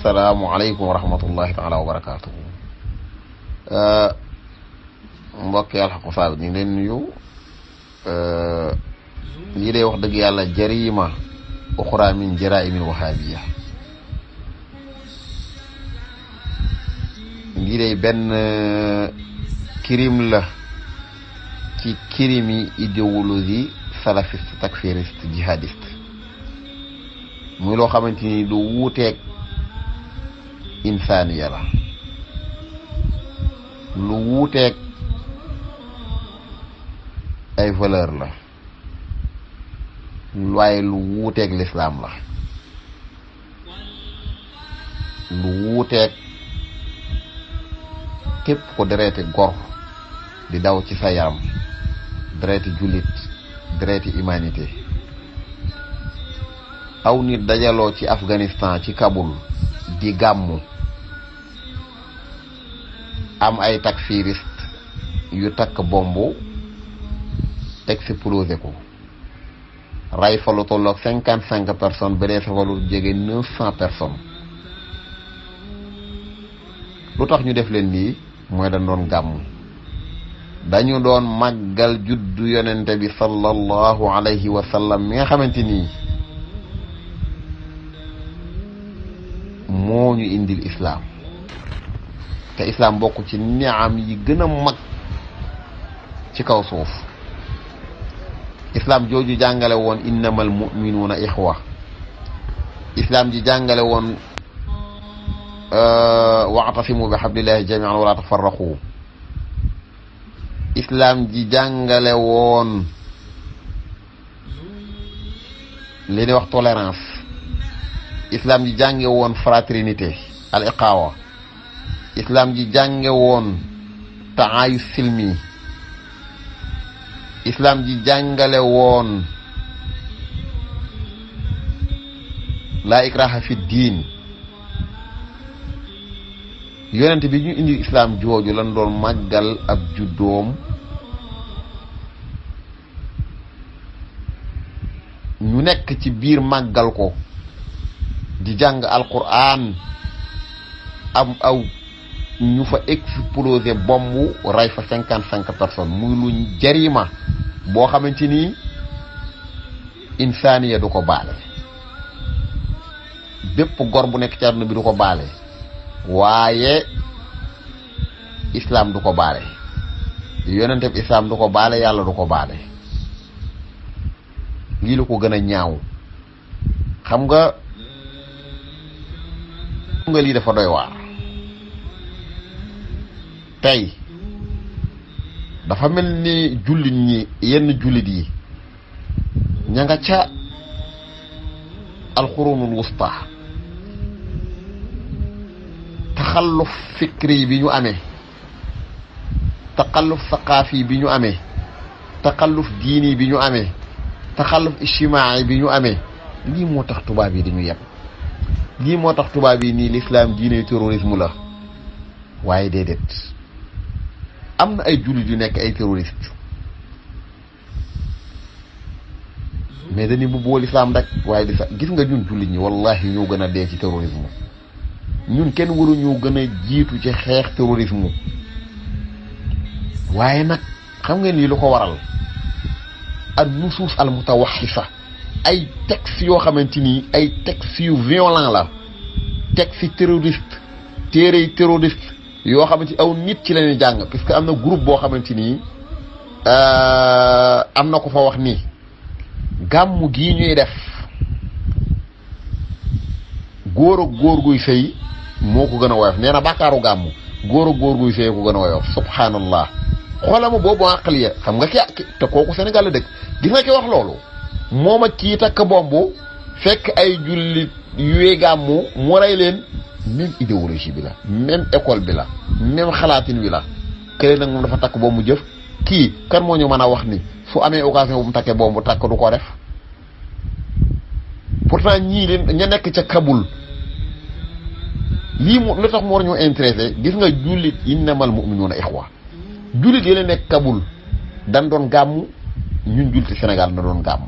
asalaamualeykum wa rahmatullahi taala wa barakaatuhu. mbokk yi alxaqu saab ñu ngi leen nuyu. lii day wax dëgg yàlla jarima uxra min jaraimin wahaabiya. lii day benn crime la ci crime idéologie salafiste takfiriste jihadiste. muy loo xamante ni lu wuuteeg insaaniya la, lu wuuteeg ay valeur la, waaye lu wuuteeg lislaam la, lu wuuteeg képp ko dereeti gor di daw ci sa yaram, dereeti jullit, dereeti humanité. aw nit dajaloo ci Afghanistan ci Kaboul di gàmmu, am ay takfiriste yu takk bombu explosé ko, ray fa lu tolloog 55 personnes, ba dee fa lu jege 900 personnes. lu tax ñu def leen lii mooy dañ doon gàmmu, dañu doon màggal juddu yonente bi sallallahu alayhi wa sallam mi nga xamante nii moo ñu indil islaam, te islaam bokk ci niam yi gën a mag ci kaw suuf. islaam jooju jàngale woon innamal mu'minuuna ixwa, islaam ji jàngale woon wa'tasimu bi hablillahi jami'an wala tafarraqu, islaam ji jàngale woon li ñuy wax tolérance, islam ji jànge woon fraternité al iqaawa, islam ji jànge woon taayus silmi, islam ji jàngale woon laa ikraha fi diin. yonent bi ñu indi islam jooju lan doon màggal ab juddoom, ñu nekk ci biir màggal ko di jàng alquran, am aw ñu fa explosé bombu ray fa 55 personnes. muy lu jarima boo xamante ni insaaniya du ko baale, bépp gor bu nekk ci àdduna bi du ko baale, waaye islam du ko baale, yonente bi islam du ko baale, yàlla du ko baale. lii la ko gën a ñaaw. xam nga lii dafa doy waar. tey dafa mel ni jullit ñi, yenn jullit yi ña nga ca alxurunul wusta, taxalluf fikri bi ñu amee, taxalluf saqaafi bi ñu amee, taxalluf diini bi ñu amee, taxalluf ijtimaai bi ñu amee. lii moo tax tubaab yi dañu yeb, lii moo tax tubaab yi nii l'islam diine terrorisme la. waaye déedéet, am na ay jullit yu nekk ay terroriste, mais dañuy mbubboo l'islam rek. waaye di sax gis nga ñun jullit ñi wallahi ñoo gën a dee ci terrorisme. ñun kenn waruñoo gën a jiitu ci xeex terrorisme. waaye nag xam ngeen lii lu ko waral, ak nusuus al mutawaxisa, ay textes yoo xamante ni ay textes yu violent la, textes terroriste, téere terroriste yoo xamante aw nit ci lañuy jàng. parce que am na groupe boo xamante ni am na ko fa wax ni gàmmu gii ñuy def góor ak góor guy sëy moo ko gën a woyof. nee na bàkkaaru gàmmu góor ak góor guy sëy ko gën a woyof. subhanallah. xoolama boobu àqliya. xam nga ki te kooku Sénégal la dëkk. gis nga ki wax loolu moom ak kii takk bombu fekk ay jullit yuy gàmmu mu rey leen. même idéologie bi la, même école bi la, même xalaatin wi la. kële nag moom dafa takk bombu jëf. kii kan moo ñu mën a wax ni fu amee occasion bu mu takkee bombu takk du ko def. pourtant ñii leen ña nekk ca Kaboul lii mu lu tax mu war ñoo intéressé. gis nga jullit innamal mu'minuuna ixwa, jullit yi la nekk Kaboul dan doon gàmmu, ñun julliti Sénégal na doon gàmmu.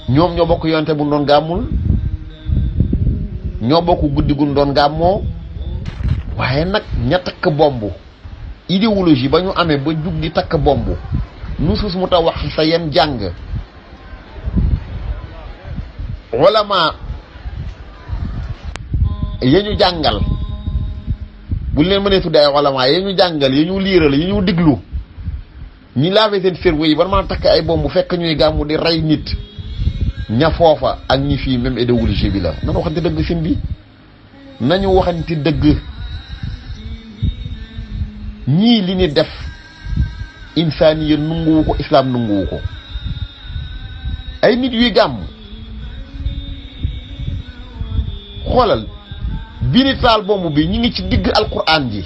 ñoom ñoo bokk yonte bu doon gàmmul, ñoo bokk guddi gun doon gàmmoo waaye nag ña takk bomb idéologie ba ñu amee ba jug di takk bomb nusus mu ta wax sa yenn jàng ulama ya ñu jàngal buñ leen mënee tudde ay ulama ya ñu jàngal ya ñu liiral ya ñu diglu ñi laave seen cerveau yi ba mën a takk ay bomb fekk ñuy gàmmu di rey nit ña foofa ak ñi fii même idéologie bi la nañu waxante dëgg sin bi nañu waxante dëgg ñii li ni def insaaniya nunguwu ko islam nunguwu ko ay nit yuy gàmm xoolal bi ni taal bomb bi ñi ngi ci digg alquran ji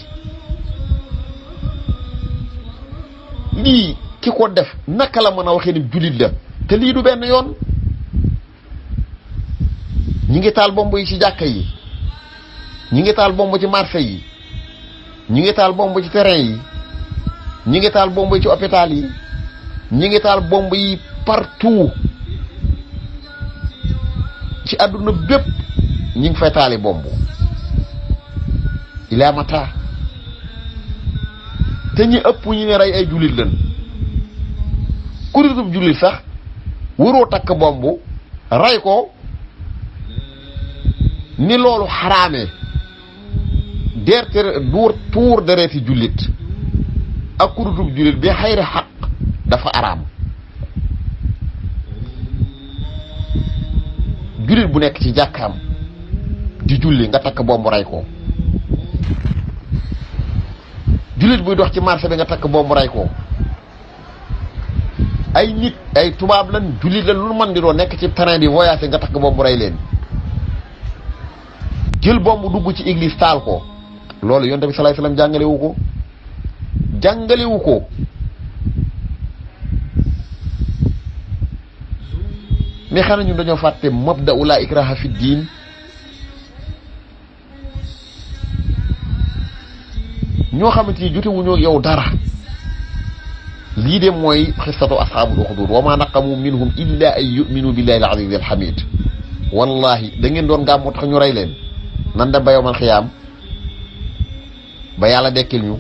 lii ki ko def naka la mën a waxee ni jullit la te lii du benn yoon ñi ngi taal bomb yi ci jàkka yi ñi ngi taal bomb ci marché yi ñi ngi taal bomb ci terrain yi ñi ngi taal bomb yi ci hôpital yi ñi ngi taal bomb yi partout ci àdduna bépp ñi ngi fay taali bomb ilaa mata te ñi ëpp ñu ne rey ay jullit lan kuritub jullit sax waroo takk bomb rey ko ni loolu xaraamee tuur dereeti jullit ak kuritub jullit bi xayri xaq dafa araam jullit bu nekk ci jàkkaam di julli nga takk bomb rey ko jullit buy dox ci marché bi nga takk bomb rey ko ay nit ay tubaab lan jullit lan lu mën di doon nekk ci terrain bi voyagé nga takk bomb rey leen jël bomb dugg ci église taal ko loolu yonent bi sallallahu alayhi wasallam jàngalewu ko mais xanaa ñun dañoo fàtte mabda'u la ikraha fi diin ñoo xamante ni jotewuñoo yow dara lii de mooy xissatu ashaabul uxdud wa ma naqamu minhum illa an yuminu billahi al-aziz al-hamid wallahi da ngeen doon gàmmu tax ñu rey leen nan dem ba yowmal xiyaam ba yàlla dekkil ñu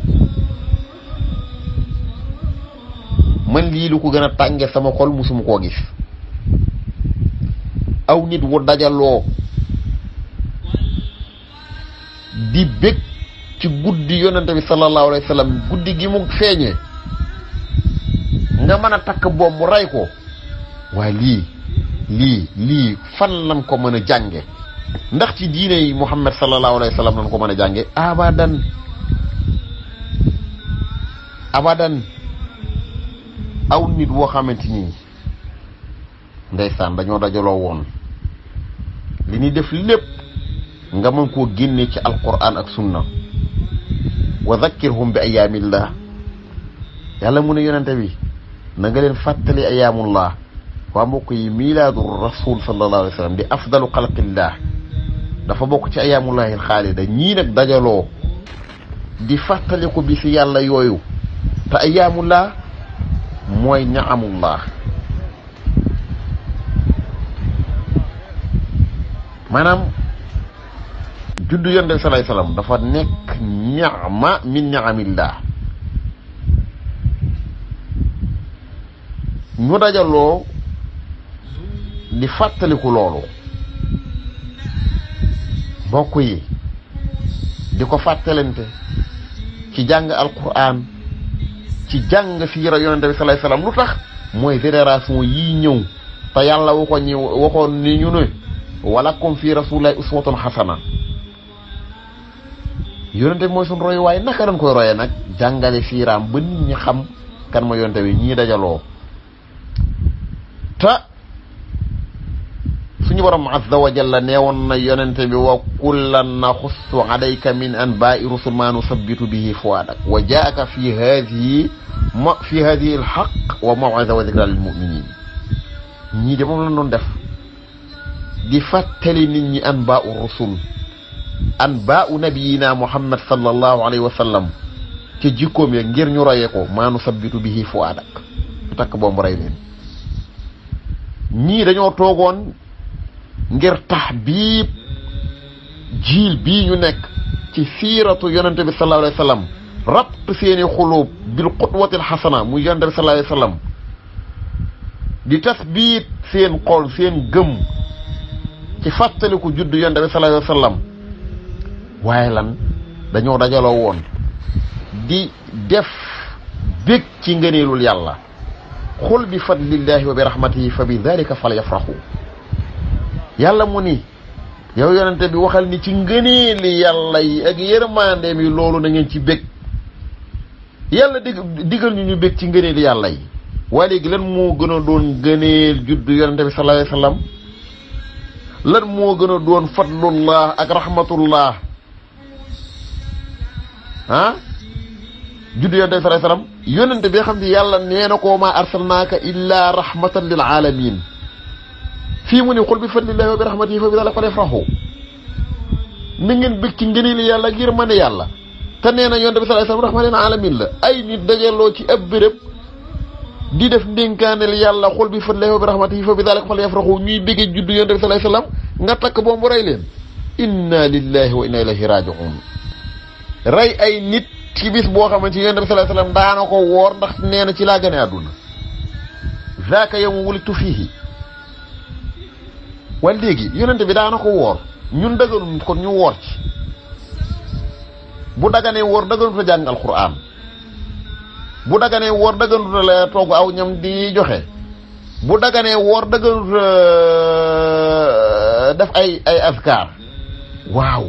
man lii lu ko gën a tànge sama xol musuma koo gis aw nit wu dajaloo di bég ci guddi yonente bi sallallahu alayhi wa sallam guddi gi mu feeñee nga mën a takk bomb mu rey ko waaye lii fan lan ko mën a jànge ndax ci diine yi Muhammad sallallahu alayhi wa sallam lan ko mën a jànge abadan aw nit woo xamante ni ndeysaan dañoo dajaloo woon li ñuy def lépp nga mën koo génne ci alquran ak sunna wa dhakkirhum bi ayaamillah yàlla mu ne yonente bi na nga leen fàttali ayaamullah waa mbokk yi milaadu rasul sallallahu alayhi wa sallam di afdalu xalqillah dafa bokk ci ayaamullahil xaalida ñii nag dajaloo di fàttali ko bi si yàlla yooyu te ayaamullah mooy ni'amullah maanaam juddu yonent bi sallallahu alayhi wasallam dafa nekk ni'ma min ni'amillah ñu dajaloo di fàttaliku loolu mbokk yi di ko fàttalante ci jàng alquran ci jàng siira yonent bi sallallahu alayhi wasallam lu tax mooy génération yii ñëw te yàlla waxoon ni ñu ne walakum fi rasulillahi uswatun hasana yonente bi mooy suñ royu waaye naka dañ koy royee nag jàngale siiraam ba nit ñi xam kan ma yonente bi ñii dajaloo te suñu borom azza wa jalla neewoon na yonente bi wa kullan naxussu alayka min anba'i rusul ma nusabbitu bihi fuadak wa jaaka fi hadhihi alhaq wa maw'iza wa dhikra lil mu'minin ñii de moom lañ doon def di fàttali nit ñi anba'u rusul anba'u nabiyina muhammad sallallahu alayhi wa sallam ci jikkoom ya ngir ñu royee ko maa nusabbitu bihi fuadak takk boobu rey leen ñii dañoo toogoon ngir tahbib jiil bii ñu nekk ci siiratu yonente bi sallallahu alayhi wa sallam rabt seeni xuluub bil qudwatil xasana muy yonente bi sallallahu alayhi wa sallam di tasbiit seen xol seen gëm ci fàttaliku juddu yonente bi sallallahu alayhi wa sallam waaye lan dañoo dajaloo woon di def bég ci ngëneelul yàlla xul bi fadlillahi wa bi rahmatihi fa bi dalika fal yafraxu yàlla mu ni yow yonente bi waxal ni ci ngëneeli yàlla yi ak yërmandeem yi loolu na ngeen ci bég yàlla digal ñu bég ci ngëneeli yàlla yi waaye léegi lan moo gën a doon ngëneel juddu yonente bi sallallahu alayhi wa sallam lan moo gën a doon fadlullah ak rahmatullah juddu yonente bi sallallahu alayhi wa sallam yonente bi xam ne yàlla nee na ko ma arsalnaaka illa rahmatan lil alamin fii mu ne xul bi fadlillahi wa bi rahmatihi fa bi daalika falyafrahu na ngeen bëgg ci ngëneeli yàlla ngir mën a yàlla te nee na yonente bi sallallahu alayhi wa sallam rahmatan lil alamin la ay nit dajaloo ci ab béréb di def ndénkaaneel yàlla xul bi fadlillahi wa bi rahmatihi fa bi daalika falyafrahu ñuy bëgge juddu yonente bi sallallahu alayhi wa sallam nga takk boobu rey leen inna lillahi wa inna ilayhi raji'un rey ay nit ci bis boo xamante ni yonent bi sallallahu alayhi wasallam daana ko woor ndax nee na ci laa gane àdduna zaaka yawmu wulidtu fiihi wala léegi yonent bi daana ko woor ñun dëgganul kon ñu woor ci bu daganee woor dëgganut a jàng alquran bu daganee woor dëgganut a la togg aw ñam di joxe bu daganee woor dëgganut a def ay azkar waaw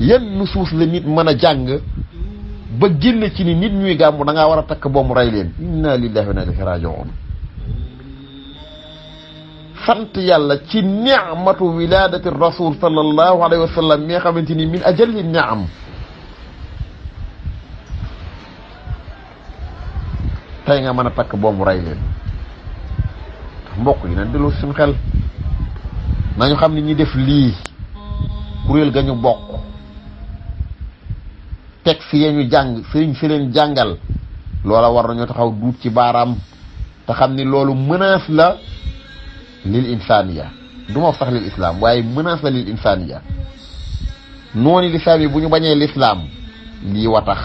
yan nusuus la nit mën a jàng ba génn ci ni nit ñuy gàmmu da ngaa war a takk boobu rey leen inna lillahi wa inna ilayhi raji'un sant yàlla ci ni'matu wiladati rasul sallallahu alayhi wa sallam mi nga xamante ni min ajalli ni'am tey nga mën a takk boobu rey leen mbokk yi nañ delloo suñu xel nañu xam ni ñi def lii kuréel ga ñu bokk texte ya ñu jàng sëriñ si leen jàngal loola war nañoo taxaw duut ci baaraam te xam ni loolu menace la lil insaniya du ma wax sax lil islam waaye menace la lil insaniya noonu lislaam yi bu ñu bañee lislaam lii wa tax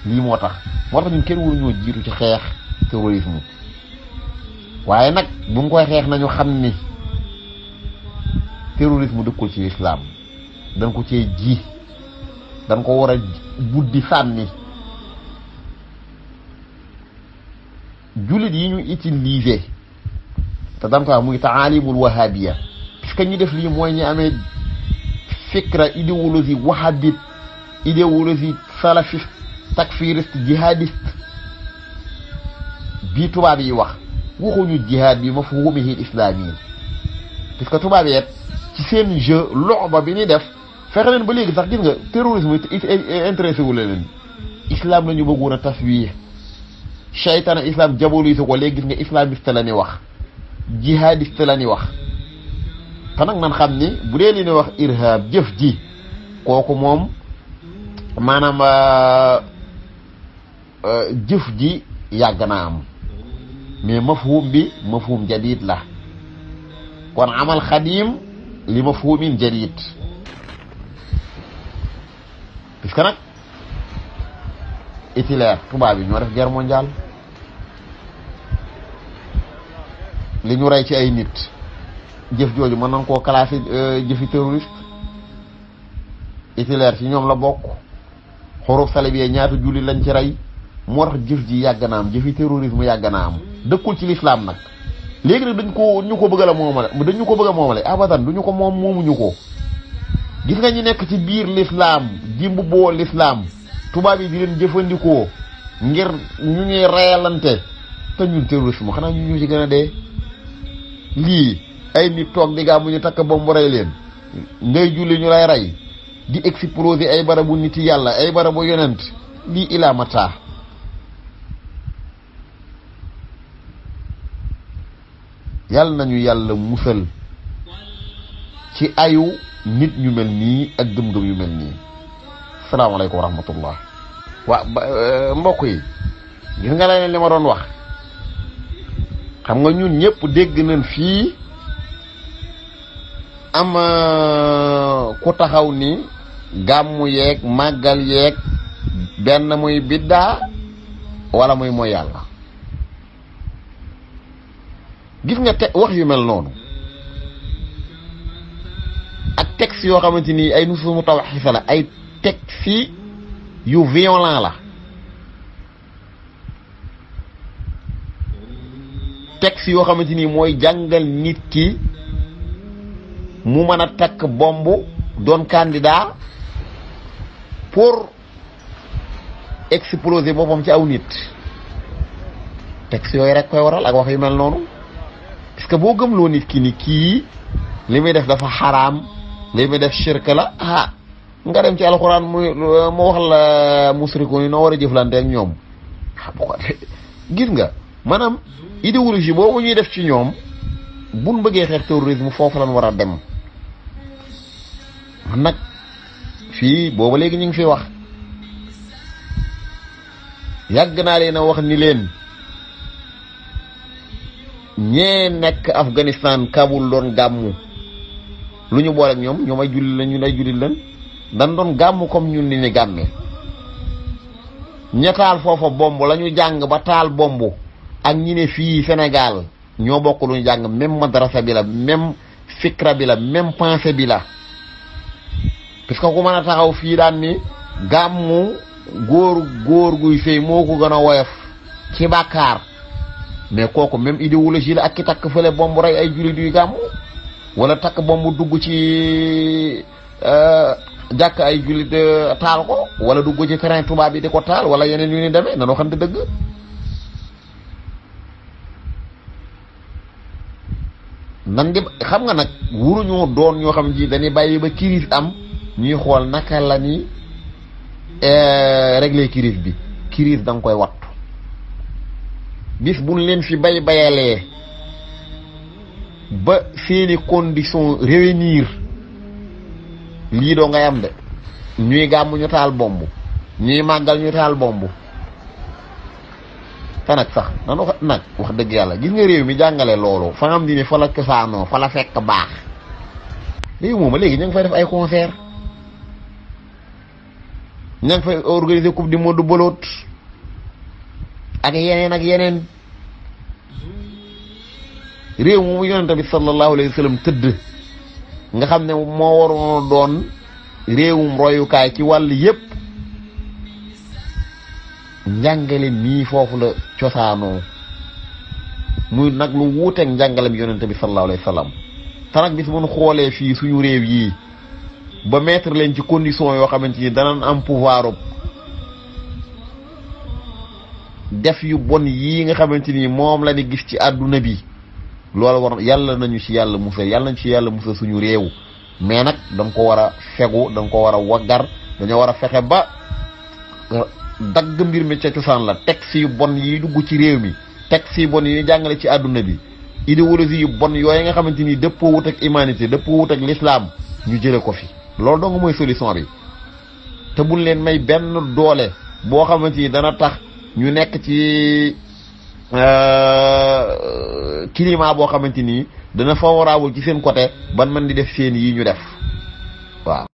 lii moo tax ñun kenn waruñoo jiitu ci xeex terrorisme waaye nag bu mu koy xeex nañu xam ni terrorisme dëkkul ci lislaam dañ ko cee ji dañ ko war a buddi sànni jullit yi ñu utiliser te dañ ko muy taalimul wahabiya puisque ñi def lii mooy ñi amee fikra idéologie wahhabite idéologie salafiste takfiriste jihadiste bii tubaab yi wax waxuñu jihad bi mafhumihi islami puisque tubaab yi ci seen jeu loxba bi ni def fexe leen ba léegi sax gis nga terrorisme intéressé wu leen islam la ñu bëggoon a taswiir shaytaan islam diabolise ko léegi gis nga islamiste la ni wax jihadiste la ni wax te nag nan xam ni bu dee li ni wax irhab jëf ji kooku moom maanaam jëf ji yàgg na am mais mafhum bi mafhum jadid la kon amal xadim li mafhumin jadid puisque nag Hitler tubaab yi ñoo def guerre mondiale li ñu rey ci ay nit jëf jooju mën nañ koo classé jëfi terroriste Hitler ci ñoom la bokk xuruf salibiyee ñaata julli lañ ci rey moo tax jëf ji yàgg na am jëfi terrorisme yàgg na am dëkkul ci l'islam nag léegi nag dañ ko bëgg la moomale dañu ko bëgg a moomale abadan duñu ko moom moomuñu ko gis nga ñi nekk ci biir l'islam di mbubboo l'islam tubaab yi di leen jëfandikoo ngir ñu ñuy reyalante te ñun terrorisme xanaa ñu ci gën a dee lii ay nit toog di gàmmu ñu takk bombu rey leen ngay julli ñu lay rey di exploser ay barabu nit yàlla ay barabu yonent lii ilaa mata yàlla nañu yàlla musal ci ayu nit ñu mel nii ak gëm-gëm yu mel nii salaamaaleykum wa rahmatullah waa mbokk yi gis nga la li ma doon wax xam nga ñun ñëpp dégg nañ fii am ku taxaw ni gàmmu yeeg màggal yeeg benn muy biddaa wala muy mooy yàlla. gis nga wax yu mel noonu ak texte yoo xamante ni ay nusus mutawaxisa la, ay texte yu violent la, texte yoo xamante ni mooy jàngal nit ki mu mën a takk bomb doon candidat pour exploser boppam ci aw nit. texte yooyu rek koy waral ak wax yu mel noonu, parce que boo gëmloo nit ki ni kii li muy def dafa xaraam, li muy def shirk la, nga dem ci alxuraan mu wax la musriku ni noo war a jëflante ak ñoom. bu ko gis nga maanaam idéologie boobu ñuy def ci ñoom buñ bëggee xeex terrorisme foofu lañ war a dem. nag fii booba léegi ñu ngi fi wax, yàgg naa leen a wax ni leen ñee nekk Afghanistan Kaboul doon gàmmu lu ñu boole ak ñoom ay jullit lañ, ñun ay jullit lañ, dañ doon gàmmu comme ñun ni ni gàmmee. ña taal foofa bomb la ñu jàng ba taal bomb ak ñi ne fii Sénégal ñoo bokk lu ñu jàng, même madrasa bi la, même fikra bi la, même pensée bi la. parce que ku mën a taxaw fii daan ni gàmmu góor guy sëy moo ko gën a woyof ci bàkkaar, mais kooku même idéologie la ak ki takk fële bomb rey ay jullit yuy gàmmu, wala takk bomb dugg ci jàkk ay jullit taal ko, wala dugg ci terrain tubaab bi di ko taal, wala yeneen yu ni demee. nanoo xam te dëgg. nan di xam nga nag wuruñoo doon ñoo xam ji dañuy bàyyi ba crise am ñuy xool naka la ni régler crise bi. crise da nga koy wattu bis buñ leen fi bayalee ba seeni condition réunir, lii doo ngay am de. ñuy gàmm ñu taal bomb, ñuy màggal ñu taal bomb. te nag sax nanu nag wax dëgg yàlla gis nga réew mi jàngale loolu fa nga xam ni fa la cosaanoo, fa la fekk baax. réew moom léegi ñu ngi fay def ay concert, ña ngi fay organiser coupe du monde boloot ak yeneen. réew moomu yonente bi sallallahu alayhi wa sallam tëdd nga xam ne moo waroon doon réewum royukaay ci wàll yépp, njàngale mii foofu la cosaanoo, muy nag lu wuuteeg njàngalem yonente bi sallallahu alayhi wa sallam. te nag bis bu ñu xoolee fii suñu réew yii ba mettre leen ci condition yoo xamante ni danañ am pouvoir def yu bon yii nga xamante ni moom la ni gis ci àdduna bi, loolu war yàlla nañu ci yàlla musal, suñu réew. mais nag da nga ko war a fegu, da nga ko war a waggar, dañoo war a fexe ba dagg mbir mi ca cosaan la. texte yu bon yi dugg ci réew mi, texte yu bon yi jàngale ci àdduna bi, idéologie yu bon yooyu nga xamante ni dëppoo wut ak humanité, dëppoo wut ak l'islam, ñu jële ko fi. loolu dong mooy solution bi. te buñ leen may benn doole boo xamante ni dana tax ñu nekk ci climat boo xamante ni dana favorable ci seen côté ban man di def seen yi ñu def waaw.